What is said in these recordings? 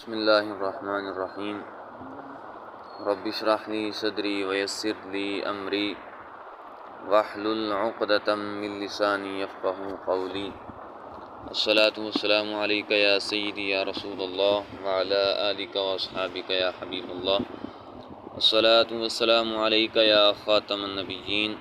بسم اللہ الرحمن الرحیم رب اشرح لی صدری ویسر لی امری واحلل عقدۃ من لسانی یفقہوا قولی الصلاۃ والسلام علیک یا سیدی یا رسول اللہ وعلی آلک واصحابک یا حبیب اللہ الصلاۃ والسلام علیک یا خاتم النبیین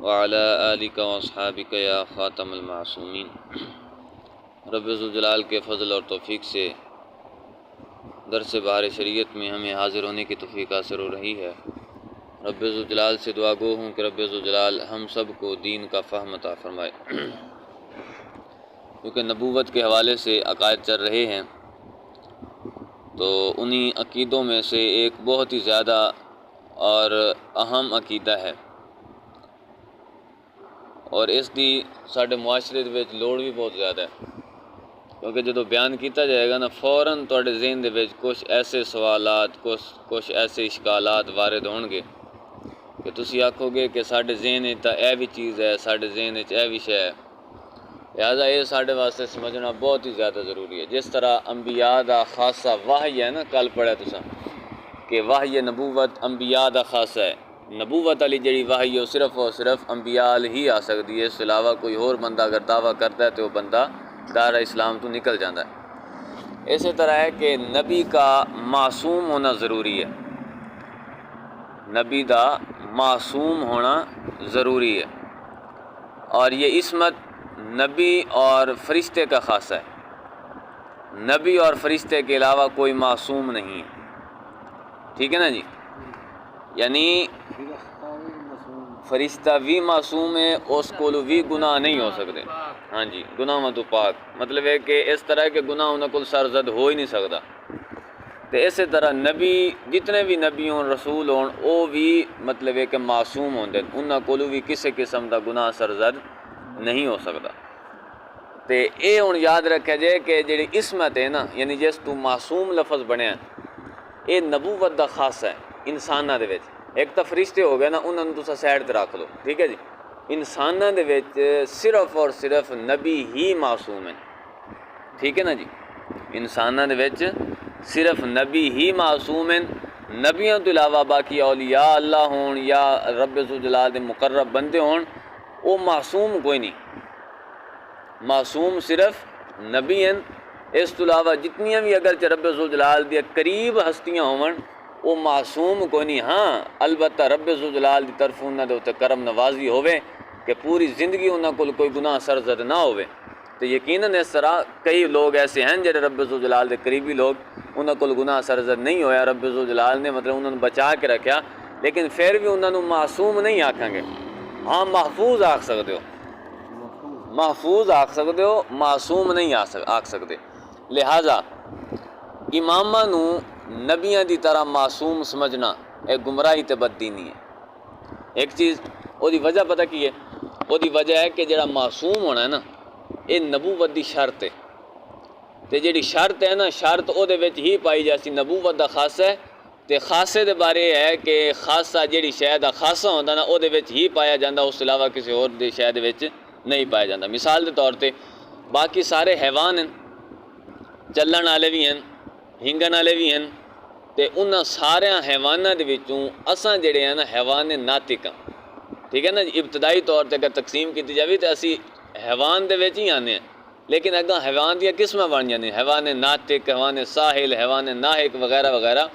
وعلی آلک واصحابک یا خاتم المعصومین۔ رب ذوالجلال کے فضل اور توفیق سے درس بہار شریعت میں ہمیں حاضر ہونے کی توفیق حاصل ہو رہی ہے۔ رب ذوالجلال سے دعا گو ہوں کہ رب ذوالجلال ہم سب کو دین کا فہم عطا فرمائے۔ کیونکہ نبوت کے حوالے سے عقائد چل رہے ہیں، تو انہی عقیدوں میں سے ایک بہت ہی زیادہ اور اہم عقیدہ ہے، اور اس دی ساڈے معاشرے دے وچ لوڑ بھی بہت زیادہ ہے، کیونکہ جدو بیان کیتا جائے گا نا فوراً تواڈے ذہن دے وچ کچھ ایسے سوالات کچھ ایسے اشکالات وارد ہون گے کہ تسی آکھو گے کہ ساڈے ذہن وچ تا اے بھی چیز ہے، ساڈے ذہن وچ اے بھی شے ہے۔ لہٰذا یہ ساڈے واسطے سمجھنا بہت ہی زیادہ ضروری ہے۔ جس طرح انبیاء دا خاصہ وحی ہے نا، کل پڑھیا تساں کہ وحی نبوت انبیاء دا خاصہ ہے۔ نبوت والی جڑی وحی ہے وہ صرف اور صرف انبیاء ہی آ سکتی ہے، اس کے علاوہ کوئی اور بندہ اگر دعویٰ کرتا ہے تو وہ بندہ دائرہ اسلام تو نکل جاتا ہے۔ اسی طرح ہے کہ نبی کا معصوم ہونا ضروری ہے، نبی دا معصوم ہونا ضروری ہے، اور یہ عصمت نبی اور فرشتے کا خاصہ ہے۔ نبی اور فرشتے کے علاوہ کوئی معصوم نہیں ہے، ٹھیک ہے نا جی؟ یعنی فرشتہ بھی معصوم ہے، اس کو بھی گناہ نہیں ہو سکتے، ہاں جی، گناہ تو پاک، مطلب ہے کہ اس طرح کے گناہ انہوں کو سرزد ہو ہی نہیں سکتا۔ تو اسی طرح نبی جتنے بھی نبی ہون رسول ہون وہ بھی مطلب ہے کہ معصوم ہوندے، انہوں کو بھی کسی قسم کا گناہ سرزد نہیں ہو سکتا۔ تو یہ ہوں یاد رکھا جائے کہ جڑی عصمت ہے نا، یعنی جس تو معصوم لفظ بنیا یہ نبوت دا خاص ہے انساناں دے وچ۔ ایک تو فرشتے ہو گئے نا، انہوں نے تسا سائڈ تے رکھ لو، ٹھیک ہے جی؟ انساناں دے وچ صرف اور صرف نبی ہی معصوم ہیں، ٹھیک ہے نا جی؟ انساناں دے وچ صرف نبی ہی معصوم ہیں، نبیوں تو علاوہ باقی اولیاء اللہ ہون یا رب ذوالجلال دے مقرب بندے ہون وہ معصوم کوئی نہیں، معصوم صرف نبی ہیں۔ اس تو علاوہ جتنیاں بھی اگرچہ رب ذوالجلال دی قریب ہستیاں ہون وہ معصوم کوئی نہیں۔ ہاں البتہ رب ذوالجلال دی طرف انہاں دے اوتے کرم نوازی ہوئے کہ پوری زندگی انہاں کول کوئی گناہ سرزد نہ ہوئے، تو یقیناً اس طرح کئی لوگ ایسے ہیں جڑے رب ذوالجلال دے قریبی لوگ انہاں کول گناہ سرزد نہیں ہویا، رب ذوالجلال نے مطلب انہوں نے بچا کے رکھیا، لیکن پھر بھی انہوں نے معصوم نہیں آکھیں گے۔ ہاں محفوظ آکھ سکتے ہو، محفوظ آکھ سکتے ہو، معصوم نہیں آکھ سکتے۔ لہٰذا امامہ نو نبیاں دی طرح معصوم سمجھنا ایک گمراہی تے بددینی ہے۔ ایک چیز وہ دی وجہ پتہ کی ہے؟ وہ دی وجہ ہے کہ جڑا معصوم ہونا ہے نا یہ نبوت دی شرط ہے، تے جڑی شرط ہے نا شرط او دے وچ ہی پائی جاسی نبوت دا خاصہ ہے، تے خاصے دے بارے ہے کہ خاصہ جڑی شے دا خاصہ ہوندا نا او دے وچ ہی پایا جاندا، اس علاوہ کسی اور دی شے دے وچ نہیں پایا جاندا۔ مثال دے طور تے باقی سارے حیوان ہیں، چلن والے بھی ہیں، ہنگن والے بھی ہیں، تے انہاں سارے حیواناں دے وچوں اساں جڑے ہیں نا حیوان ناطق ہاں، ٹھیک ہے نا جی؟ ابتدائی طور تے اگر تقسیم کی جاوے تو اسی حیوان دے وچ ہی آنے ہیں، لیکن اگاں حیوان دیاں قسمیں بن جاندیاں، حیوان ناطق، حیوان ساحل، حیوان ناحق وغیرہ وغیرہ۔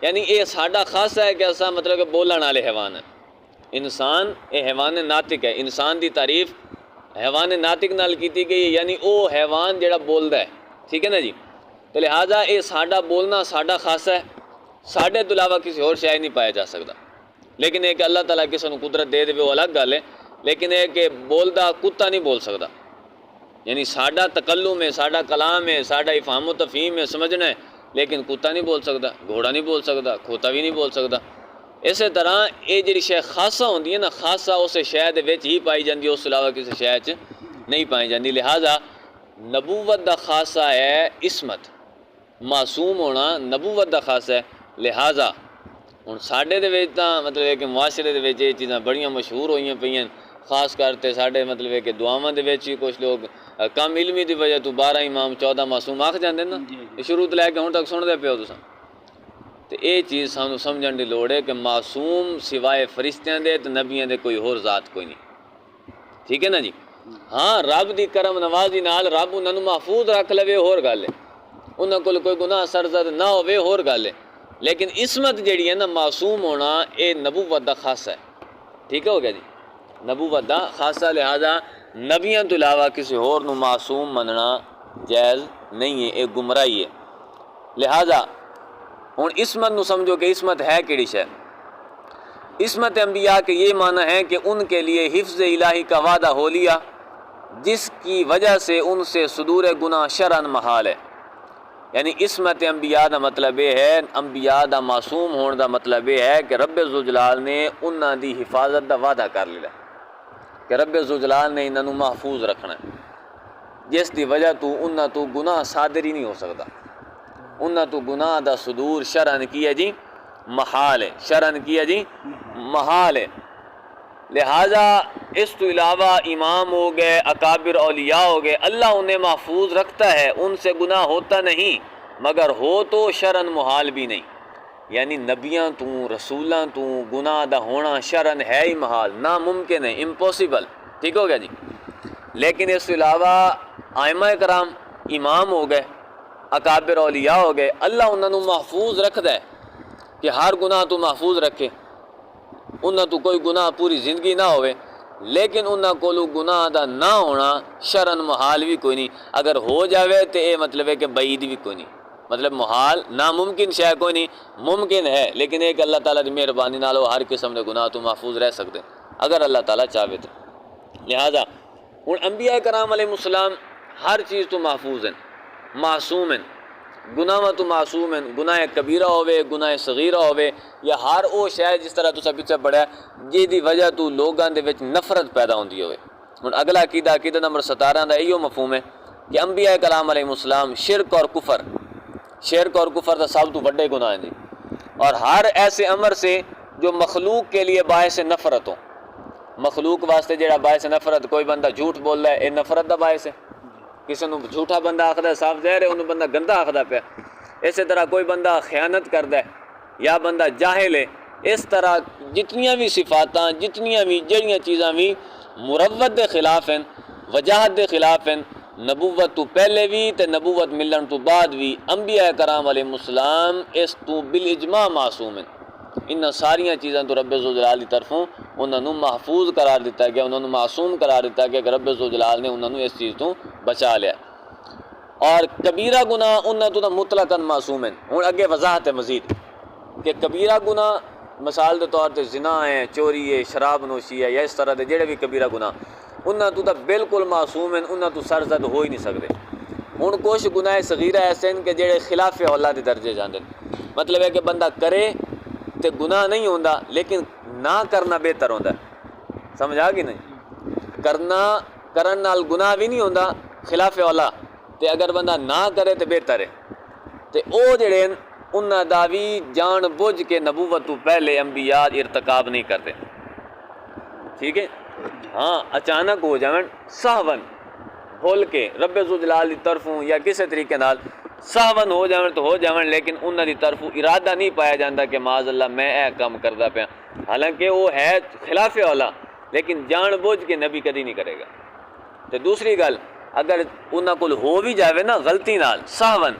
یعنی یہ ساڈا خاصہ ہے کہ اساں مطلب کہ بولن والے حیوان ہیں۔ انسان یہ حیوان ناطق ہے، انسان دی تعریف حیوان ناطق نال کیتی گئی ہے، یعنی او حیوان جڑا بولدا ہے، ٹھیک ہے نا جی؟ تو لہٰذا یہ ساڈا بولنا ساڈا خاصہ ہے، ساڈے تو علاوہ کسی اور شے نہیں پایا جا سکتا۔ لیکن ایک اللہ تعالیٰ کسی کو قدرت دے دے وہ الگ گل ہے، لیکن ایک کہ بولدا کتا نہیں بول سکتا، یعنی ساڈا تکلم ہے، ساڈا کلام ہے، ساڈا افہام و تفہیم ہے، سمجھنا ہے، لیکن کتا نہیں بول سکتا، گھوڑا نہیں بول سکتا، کھوتا بھی نہیں بول سکتا۔ اسی طرح یہ جڑی شے خاصہ ہوندی ہے نا، خاصہ اس شے دے وچ ہی پائی جاندی ہے، اس علاوہ کسی شے وچ نہیں پائی جاندی۔ لہٰذا نبوت دا خاصہ ہے عصمت، معصوم ہونا نبوت دا خاصہ ہے۔ لہٰذا ہن ساڈے دے وچ تاں مطلب ہے کہ معاشرے دے وچ یہ چیزاں بڑیاں مشہور ہوئیاں پئیاں، خاص کرتے ساڈے مطلب ہے کہ دعاواں دے وچ ہی کچھ لوگ کم علمی دی وجہ تو 12 امام 14 معصوم آکھ جاندے نا، شروع تو لے کے ہن تک سن دے پیو تساں۔ تے اے چیز سانوں سمجھن دی لوڑ ہے کہ معصوم سوائے فرشتیاں دے تے نبیاں دے کوئی ہور ذات کوئی نہیں، ٹھیک ہے نا جی۔ ہاں رب دی کرم نوازی نال رب انہاں نوں محفوظ رکھ لوے ہور گل ہے، انہاں کول کوئی گناہ سرزد نہ ہوے ہور گل ہے، لیکن عصمت جیڑی ہے نا معصوم ہونا اے نبوت دا خاصہ ہے، ٹھیک ہو گیا جی، نبوت دا خاصہ، لہذا نبیاں تو علاوہ کسی ہور نوں معصوم مننا جائز نہیں ہے، ایک گمراہی ہے۔ لہذا ہن عصمت نو سمجھو کہ عصمت ہے کیڑی شے؟ عصمت انبیاء کے یہ معنی ہے کہ ان کے لیے حفظ الہی کا وعدہ ہو لیا، جس کی وجہ سے ان سے صدور گناہ شرعاً محال ہے۔ یعنی عصمت انبیاء دا مطلب یہ ہے، انبیاء دا معصوم ہون دا مطلب یہ ہے کہ رب ذوالجلال نے انہاں دی حفاظت دا وعدہ کر لیا کہ رب ذوالجلال نے انہاں نوں محفوظ رکھنا ہے، جس دی وجہ تو انہاں تو گناہ صادر ہی نہیں ہو سکتا، انہاں تو گناہ دا صدور شرعاً کی ہے جی محال ہے، شرعاً کی ہے جی محال ہے۔ لہٰذا اس تو علاوہ امام ہو گئے، اکابر اولیاء ہو گئے، اللہ انہیں محفوظ رکھتا ہے، ان سے گناہ ہوتا نہیں، مگر ہو تو شرعاً محال بھی نہیں، یعنی نبیاں تو رسولاں تو گناہ دا ہونا شرعاً ہے ہی محال، ناممکن ہے، امپوسیبل، ٹھیک ہو گیا جی۔ لیکن اس کے علاوہ ائمہ کرام امام ہو گئے، اکابر اولیاء ہو گئے، اللہ انہاں نوں محفوظ رکھدا ہے کہ ہر گناہ تو محفوظ رکھے، انہاں تو کوئی گناہ پوری زندگی نہ ہوئے، لیکن انہاں کولو گناہ دا نہ ہونا شرعاً محال بھی کوئی نہیں، اگر ہو جاوے تو یہ مطلب ہے کہ بعید بھی کوئی نہیں، مطلب محال ناممکن شے کوئی نہیں، ممکن ہے، لیکن ایک اللہ تعالیٰ دی مہربانی نال ہر قسم دے گناہ تو محفوظ رہ سکتے اگر اللہ تعالیٰ چاہے تو۔ لہذا ہن انبیاء کرام علیہ السلام ہر چیز تو محفوظ ہیں، معصوم ہیں، گناہ تو معصوم ہیں، گناہ کبیرہ ہوئے، گناہ صغیرہ ہوئے، یا ہر او شے جس طرح تساں پیچھے پڑھا جی دی وجہ تو لوگاں دے وچ نفرت پیدا ہوندی ہوئے۔ ہن اگلا عقیدہ نمبر 17 دا ایو مفہوم ہے کہ انبیاء کرام علیہ السلام شرک اور کفر دا سب تو بڑے گناہ ہیں جی، اور ہر ایسے امر سے جو مخلوق کے لیے باعث نفرت ہو، مخلوق واسطے جڑا باعث نفرت، کوئی بندہ جھوٹ بول رہا ہے، یہ نفرت دا باعث ہے، کسی نو جھوٹا بندہ آخدا ہے صاف ظاہر ہے انہوں بندہ گندا آخدا پیا، اسی طرح کوئی بندہ خیانت کردا ہے یا بندہ جاہل ہے، اس طرح جتنیاں بھی صفاتاں، جتنیاں بھی جڑیاں چیزاں بھی مروت دے خلاف ہیں، وجاہت دے خلاف ہیں، نبوت تو پہلے بھی تے نبوت ملن تو بعد بھی انبیاء کرام علیہ السلام اس تو بالاجماع معصوم ہیں، ان ساریاں چیزاں تو رب ذوالجلال کی طرفوں انہوں نے محفوظ قرار دیتا گیا، انہوں نے معصوم قرار دیتا گیا کہ رب ذوالجلال نے انہوں نے اس چیز تو بچا لیا۔ اور کبیرہ گناہ انہوں تو مطلقاً معصوم ہیں۔ ہوں اگے وضاحت ہے مزید کہ کبیرہ گناہ مثال کے طور پہ زنا ہے، چوری ہے، شراب نوشی ہے، یا اس طرح کے جڑے بھی کبیرہ گناہ انہوں تو بالکل معصوم ہیں، انہوں تو سرزد ہو ہی نہیں سکتے۔ ہوں کچھ گناہ صغیرہ ایسے ہیں کہ جڑے خلاف اولا دے درجے جاندے، مطلب ہے کہ بندہ کرے تے گناہ نہیں ہوندا، لیکن نہ کرنا بہتر ہوندا ہے، سمجھ آ گئی نہیں؟ کرن نال گناہ بھی نہیں ہوندا خلاف اولا، تے اگر بندہ نہ کرے تے بہتر ہے، تے او جڑے انہاں دا بھی جان بوجھ کے نبوت تو پہلے انبیاء ارتکاب نہیں کرتے، ٹھیک ہے؟ ہاں اچانک ہو جاون سہون بھول کے رب ذوالجلال دی طرفوں یا کسی طریقے نال سہون ہو جاون تو ہو جاون، لیکن انہاں دی طرفوں ارادہ نہیں پایا جاندہ کہ معاذ اللہ میں اے کام کردا پیا، حالانکہ وہ ہے خلاف اولا، لیکن جان بوجھ کے نبی کدی نہیں کرے گا۔ تے دوسری گل، اگر انہاں کول ہو بھی جاوے نا غلطی نال سہون،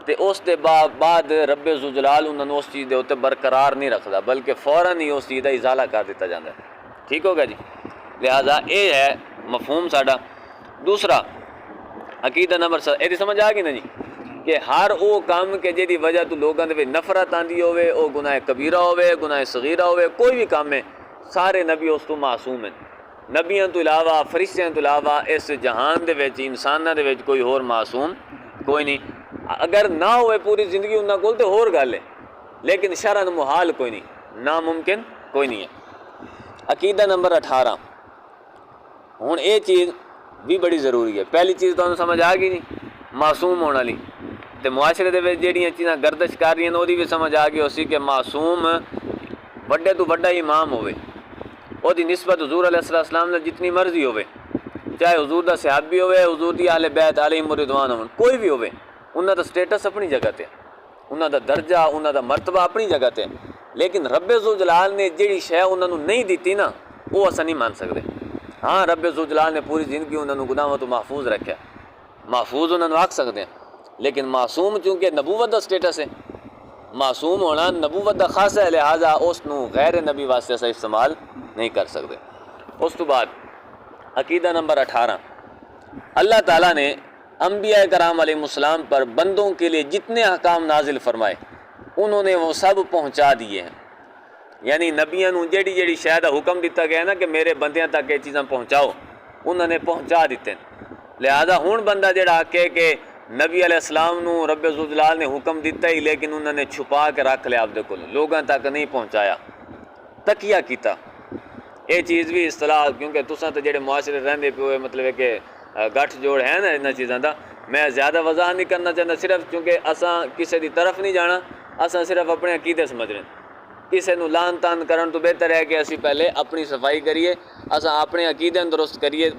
تے اس دے بعد رب ذوالجلال انہاں نوں اس چیز دے اوتے برقرار نہیں رکھدا، بلکہ فوراً ہی اس چیز دا ازالہ کر دیتا جاندا ہے، ٹھیک ہوگا جی؟ لہذا یہ ہے مفہوم ساڈا۔ دوسرا عقیدہ نمبر یہ سمجھ آ گئی نا جی کہ ہر وہ کام کہ جہی وجہ تو لوگوں دے نفرت آندی ہوئے، وہ گناہ کبیرہ ہوئے، گناہ صغیرہ ہوئے، کوئی بھی کام ہے، سارے نبی اس تو معصوم ہیں، نبیاں تو علاوہ فرشتیاں تو علاوہ اس جہان دے وچ انساناں دے وچ کوئی اور معصوم کوئی نہیں۔ اگر نہ ہوئے پوری زندگی انہاں کول تے ہور گل ہے، لیکن شرعاً محال کوئی نہیں، ناممکن کوئی نہیں ہے۔ عقیدہ نمبر 18 ہوں یہ چیز بھی بڑی ضروری ہے۔ پہلی چیز تو سمجھ آ گئی نہیں معصوم ہونے والی، تو معاشرے دے وچ جہڑیاں چیزاں گردش کر رہی ہیں وہ بھی سمجھ آ گئی اسی کہ معصوم بڑے تو بڑا امام ہوئے، وہ دی نسبت حضور علیہ السلام نے جتنی مرضی ہوئے، چاہے حضور دا صحابی ہوئے، حضور دی اہل بیت علیہم رضوان ہون، کوئی بھی ہوئے، انہاں دا سٹیٹس اپنی جگہ تے، انہاں دا درجہ، انہاں دا مرتبہ اپنی جگہ تے، لیکن رب ذوالجلال نے جیڑی شے انہاں نوں نہیں دیتی نا، وہ اساں نہیں مان سکدے۔ ہاں رب ذوالجلال نے پوری زندگی انہاں نوں گناہاں تو محفوظ رکھیا، محفوظ انہاں نوں آکھ سکدے ہیں، لیکن معصوم چونکہ نبوت دا سٹیٹس ہے، معصوم ہونا نبوت دا خاصہ ہے، لہٰذا اس نوں غیر نبی واسطے سے استعمال نہیں کر سکتے۔ اس تو بعد عقیدہ نمبر 18، اللہ تعالیٰ نے انبیاء کرام علیہ السلام پر بندوں کے لیے جتنے احکام نازل فرمائے انہوں نے وہ سب پہنچا دیے ہیں، یعنی نبیوں نوں جیڑی جیڑی شاید حکم دیتا گیا نا کہ میرے بندیاں تک یہ چیزاں پہنچاؤ، انہوں نے پہنچا دیتے ہیں۔ لہذا ہون بندہ جیڑا کہ نبی علیہ السلام نوں رب ذوالجلال نے حکم دیتا ہی لیکن انہوں نے چھپا کے رکھ لیا، آپ کول لوگوں تک نہیں پہنچایا، تکیہ کیتا۔ یہ چیز بھی اصطلاح، کیونکہ تساں تو جڑے معاشرے رہندے پے ہوئے مطلب ہے کہ گٹھ جوڑ ہے نا انہاں چیزاں دا، میں زیادہ وضاح نہیں کرنا چاہتا، صرف کیونکہ اساں کسے دی طرف نہیں جانا، اساں صرف اپنے عقیدے سمجھ رہے ہیں۔ کسے نوں لان تان کرن تو بہتر ہے کہ اسی پہلے اپنی صفائی کریے، اساں اپنے عقیدے درست کریے،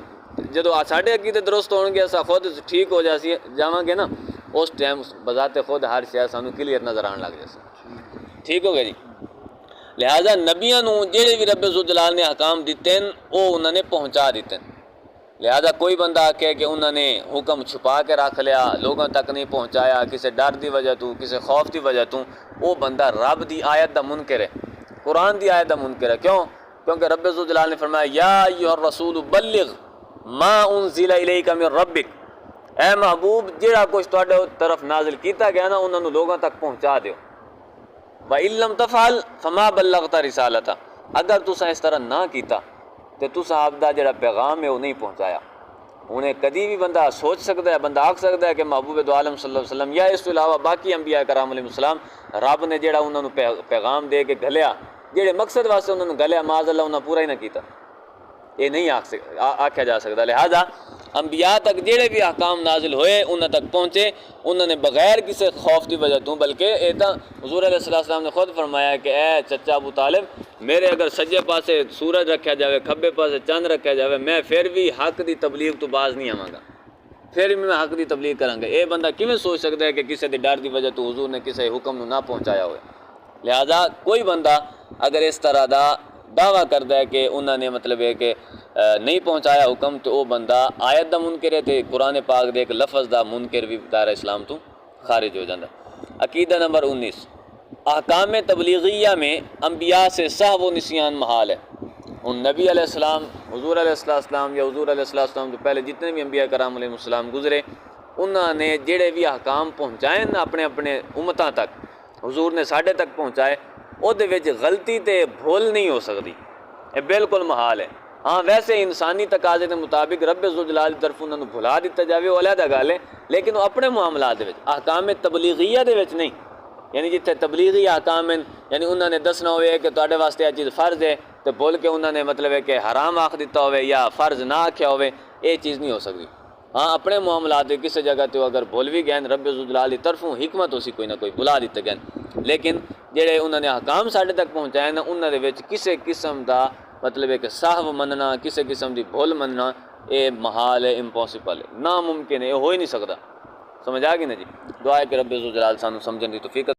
جدو ساڈے عقیدے درست ہون گے اساں خود ٹھیک ہو جاواں گے نا، اس ٹائم بذات خود ہر شے سانوں کلیئر نظر آن لگ جائے، ٹھیک ہو گیا جی۔ لہٰذا نبیاں نوں جڑے بھی رب ذوالجلال نے احکام دیتے ہیں وہ انہوں نے پہنچا دیتے ہیں۔ لہذا کوئی بندہ کہے کہ انہوں نے حکم چھپا کے رکھ لیا، لوگوں تک نہیں پہنچایا، کسی ڈر دی وجہ تو، کسی خوف دی وجہ تو، وہ بندہ رب دی آیت دا منکر ہے، قرآن دی آیت دا منکر ہے۔ کیونکہ رب ذوالجلال نے فرمایا یا ایھا الرسول بلغ ما انزل الیک من ربک، اے محبوب جڑا کچھ تہاڈے طرف نازل کیتا گیا نا انہوں نے لوگوں تک پہنچا دیو۔ وَإِن لَّمْ تَفْعَلْ فَمَا بَلَّغْتَ رِسَالَتَهُ، اگر تساں اس طرح نہ کیتا تو تساں آپ دا جڑا پیغام ہے وہ نہیں پہنچایا۔ انہیں کدی بھی بندہ سوچ سکتا ہے، بندہ آکھ سکتا ہے کہ محبوب دو عالم صلی اللہ علیہ وسلم یا اس تو علاوہ باقی انبیاء کرام علیہ السلام رب نے جڑا انہوں نے پیغام دے کے گھلیا، جڑے مقصد واسطے انہوں نے گھلیا معاذ اللہ انہوں نے پورا ہی نہ کیتا، یہ نہیں آکھیا جا سکتا۔ لہذا انبیاء تک جڑے بھی احکام نازل ہوئے انہوں تک پہنچے، انہوں نے بغیر کسی خوف کی وجہ تو، بلکہ ایتا حضور علیہ السلام نے خود فرمایا کہ اے چچا ابو طالب، میرے اگر سجے پاسے سورج رکھا جاوے، کھبے پاسے چاند رکھا جاوے، میں پھر بھی حق دی تبلیغ تو باز نہیں آواں گا، پھر بھی میں حق دی تبلیغ کراں گا۔ یہ بندہ کیویں سوچ سکتا ہے کہ کسی دے ڈر دی وجہ تو حضور نے کسی حکم نو نہ پہنچایا ہوئے؟ لہذا کوئی بندہ اگر اس طرح دا دعویٰ کرتا ہے کہ انہوں نے مطلب ہے کہ نہیں پہنچایا حکم، تو وہ بندہ آیت دا منکر ہے، تے قرآن پاک دے ایک لفظ دا منکر بھی دائرہ اسلام تو خارج ہو جاتا۔ عقیدہ نمبر 19، احکام تبلیغیہ میں انبیاء سے سہو و نسیان محال ہے۔ ان نبی علیہ السلام، حضور علیہ السلام یا حضور علیہ السلام جو پہلے جتنے بھی انبیاء کرام علیہ السلام گزرے، انہوں نے جڑے بھی احکام پہنچائے نا اپنے اپنے امتاں تک، حضور نے ساڈے تک پہنچائے، وہ دے وچ غلطی تے بھول نہیں ہو سکتی، یہ بالکل محال ہے۔ ہاں ویسے انسانی تقاضے کے مطابق رب ذوالجلال کی طرف انہوں نے بھلا دیتا جاوے وہ علیحدہ گل ہے، لیکن وہ اپنے معاملات دے وچ احکام تبلیغیہ دے وچ نہیں، یعنی جتنے تبلیغی احکام ہیں، یعنی انہوں نے دسنا ہوئے کہ تہاڈے واسطے یہ چیز فرض ہے تو بول کے انہوں نے مطلب ہے کہ حرام آکھ دیتا ہوئے یا فرض نہ آکھیا ہوئے، یہ چیز نہیں ہو سکتی۔ ہاں اپنے معاملات دے کسی جگہ تو اگر بھول بھی گئے رب ذوالجلال کی طرفوں حکمت ہو سی کوئی نہ کوئی بلا دیتے گئے، لیکن جڑے انہوں نے احکام ساڈے تک پہنچائے نا انہوں دے وچ کسی قسم دا مطلب ہے کہ صاحب مننا، کسی قسم دی بھول مننا، یہ محال ہے، امپاسبل ہے، ناممکن ہے، یہ ہو ہی نہیں سکتا۔ سمجھ آ گئی نا جی؟ دعا ہے کہ رب ذوالجلال سانو سمجھن دی توفیق